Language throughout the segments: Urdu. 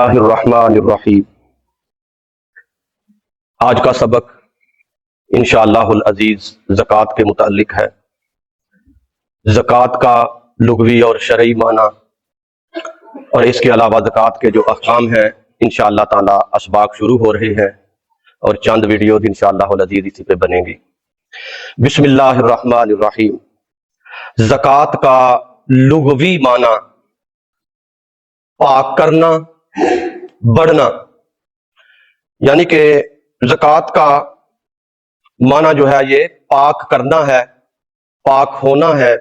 الرحمن الرحیم۔ آج کا سبق انشاءاللہ العزیز زکوٰۃ کے متعلق ہے۔ زکوٰۃ کا لغوی اور شرعی معنی اور اس کے علاوہ زکوٰۃ کے جو احکام ہیں انشاءاللہ تعالی اسباق شروع ہو رہے ہیں اور چند ویڈیوز انشاءاللہ العزیز اسی پہ بنیں گی۔ بسم اللہ الرحمن الرحیم۔ زکوٰۃ کا لغوی معنی پاک کرنا، بڑھنا، یعنی کہ زکوٰۃ کا معنی جو ہے یہ پاک کرنا ہے، پاک ہونا ہے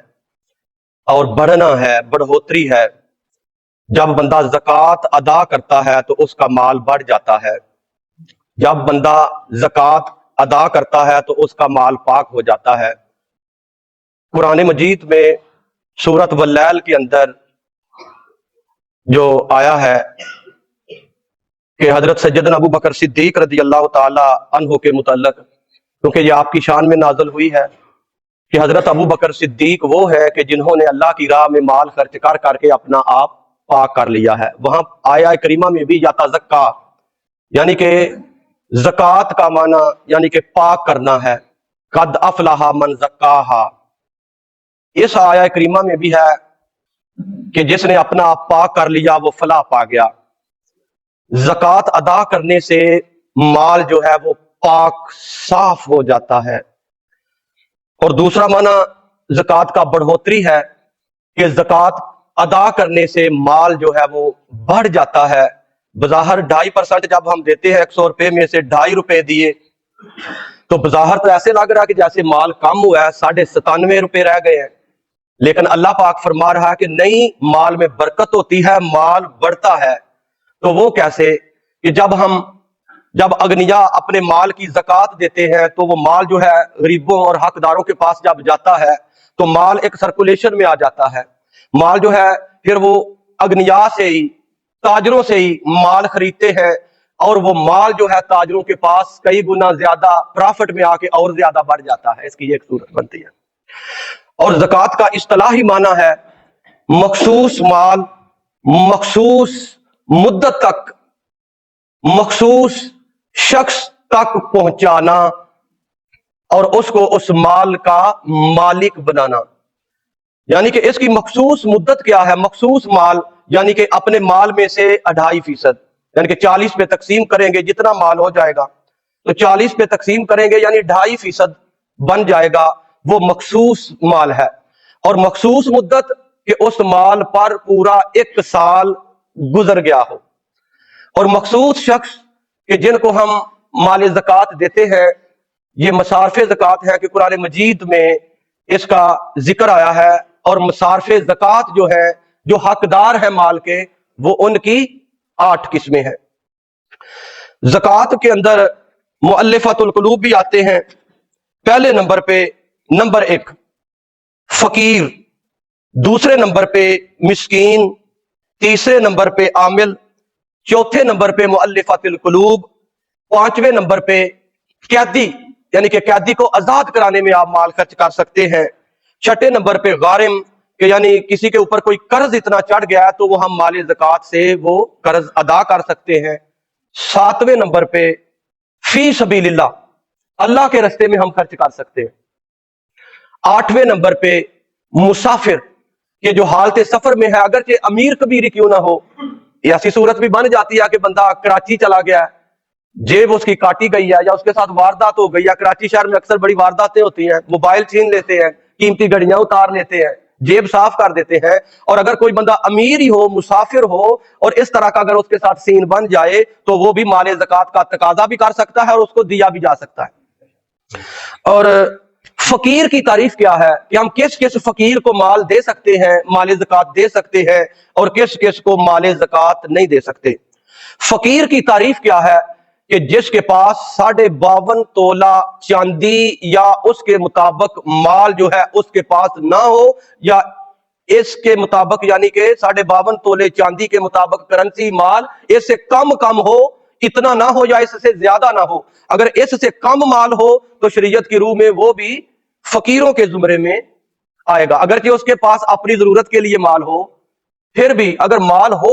اور بڑھنا ہے، بڑھوتری ہے۔ جب بندہ زکوٰۃ ادا کرتا ہے تو اس کا مال بڑھ جاتا ہے، جب بندہ زکوٰۃ ادا کرتا ہے تو اس کا مال پاک ہو جاتا ہے۔ قرآن مجید میں سورۃ واللیل کے اندر جو آیا ہے کہ حضرت سیدنا ابو بکر صدیق رضی اللہ تعالی عنہ کے متعلق، کیونکہ یہ آپ کی شان میں نازل ہوئی ہے کہ حضرت ابو بکر صدیق وہ ہے کہ جنہوں نے اللہ کی راہ میں مال خرچ کر کر کے اپنا آپ پاک کر لیا ہے۔ وہاں آیا کریمہ میں بھی یتزکا یعنی کہ زکوٰۃ کا معنی یعنی کہ پاک کرنا ہے، قد افلح من زکاہا۔ اس آیا کریمہ میں بھی ہے کہ جس نے اپنا آپ پاک کر لیا وہ فلاح پا گیا۔ زکوٰۃ ادا کرنے سے مال جو ہے وہ پاک صاف ہو جاتا ہے۔ اور دوسرا معنی زکوٰۃ کا بڑھوتری ہے کہ زکوٰۃ ادا کرنے سے مال جو ہے وہ بڑھ جاتا ہے۔ بظاہر 2.5% جب ہم دیتے ہیں 100 روپے میں سے 2.5 روپے دیے تو بظاہر تو ایسے لگ رہا ہے کہ جیسے مال کم ہوا ہے، 97.5 روپے رہ گئے ہیں، لیکن اللہ پاک فرما رہا ہے کہ نہیں، مال میں برکت ہوتی ہے، مال بڑھتا ہے۔ تو وہ کیسے کہ جب اغنیا اپنے مال کی زکوٰۃ دیتے ہیں تو وہ مال جو ہے غریبوں اور حقداروں کے پاس جب جاتا ہے تو مال ایک سرکولیشن میں آ جاتا ہے۔ مال جو ہے پھر وہ اغنیا سے ہی، تاجروں سے ہی مال خریدتے ہیں اور وہ مال جو ہے تاجروں کے پاس کئی گنا زیادہ پرافٹ میں آ کے اور زیادہ بڑھ جاتا ہے۔ اس کی ایک صورت بنتی ہے۔ اور زکوٰۃ کا اصطلاحی معنی ہے مخصوص مال مخصوص مدت تک مخصوص شخص تک پہنچانا اور اس کو اس مال کا مالک بنانا۔ یعنی کہ اس کی مخصوص مدت کیا ہے؟ مخصوص مال یعنی کہ اپنے مال میں سے 2.5% یعنی کہ 40 پہ تقسیم کریں گے، جتنا مال ہو جائے گا تو 40 پہ تقسیم کریں گے یعنی 2.5% بن جائے گا، وہ مخصوص مال ہے۔ اور مخصوص مدت کہ اس مال پر پورا 1 سال گزر گیا ہو۔ اور مخصوص شخص کہ جن کو ہم مال زکوٰۃ دیتے ہیں، یہ مصارف زکوٰۃ ہے کہ قرآن مجید میں اس کا ذکر آیا ہے۔ اور مصارف زکوٰۃ جو ہے، جو حقدار ہیں مال کے، وہ ان کی 8 قسمیں ہیں۔ زکوٰۃ کے اندر مؤلفۃ القلوب بھی آتے ہیں۔ پہلے نمبر پہ نمبر 1 فقیر، دوسرے نمبر پہ مسکین، تیسرے نمبر پہ عامل، چوتھے نمبر پہ مؤلفۃ القلوب، 5ویں نمبر پہ قیدی یعنی کہ قیدی کو آزاد کرانے میں آپ مال خرچ کر سکتے ہیں، 6 نمبر پہ غارم کہ یعنی کسی کے اوپر کوئی قرض اتنا چڑھ گیا ہے تو وہ ہم مال زکوٰۃ سے وہ قرض ادا کر سکتے ہیں، 7ویں نمبر پہ فی سبیل اللہ، اللہ کے راستے میں ہم خرچ کر سکتے ہیں، 8ویں نمبر پہ مسافر کہ جو حالت سفر میں ہے، اگرچہ امیر کبیر کیوں نہ ہو، ایسی صورت بھی بن جاتی ہے کہ بندہ کراچی چلا گیا ہے، جیب اس کی کاٹی گئی ہے یا اس کے ساتھ واردات ہو گئی ہے۔ کراچی شہر میں اکثر بڑی وارداتیں ہوتی ہیں، موبائل چھین لیتے ہیں، قیمتی گھڑیاں اتار لیتے ہیں، جیب صاف کر دیتے ہیں۔ اور اگر کوئی بندہ امیر ہی ہو، مسافر ہو اور اس طرح کا اگر اس کے ساتھ سین بن جائے تو وہ بھی مال زکوٰۃ کا تقاضا بھی کر سکتا ہے اور اس کو دیا بھی جا سکتا ہے۔ اور فقیر کی تعریف کیا ہے کہ ہم کس کس فقیر کو مال دے سکتے ہیں، مال زکوٰۃ دے سکتے ہیں، اور کس کس کو مال زکوٰۃ نہیں دے سکتے۔ فقیر کی تعریف کیا ہے کہ جس کے پاس 52.5 تولہ چاندی یا اس کے مطابق مال جو ہے اس کے پاس نہ ہو، یا اس کے مطابق یعنی کہ 52.5 تولے چاندی کے مطابق کرنسی مال اس سے کم ہو، اتنا نہ ہو یا اس سے زیادہ نہ ہو۔ اگر اس سے کم مال ہو تو شریعت کی روح میں وہ بھی فقیروں کے زمرے میں آئے گا، اگرچہ اس کے پاس اپنی ضرورت کے لیے مال ہو، پھر بھی اگر مال ہو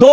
2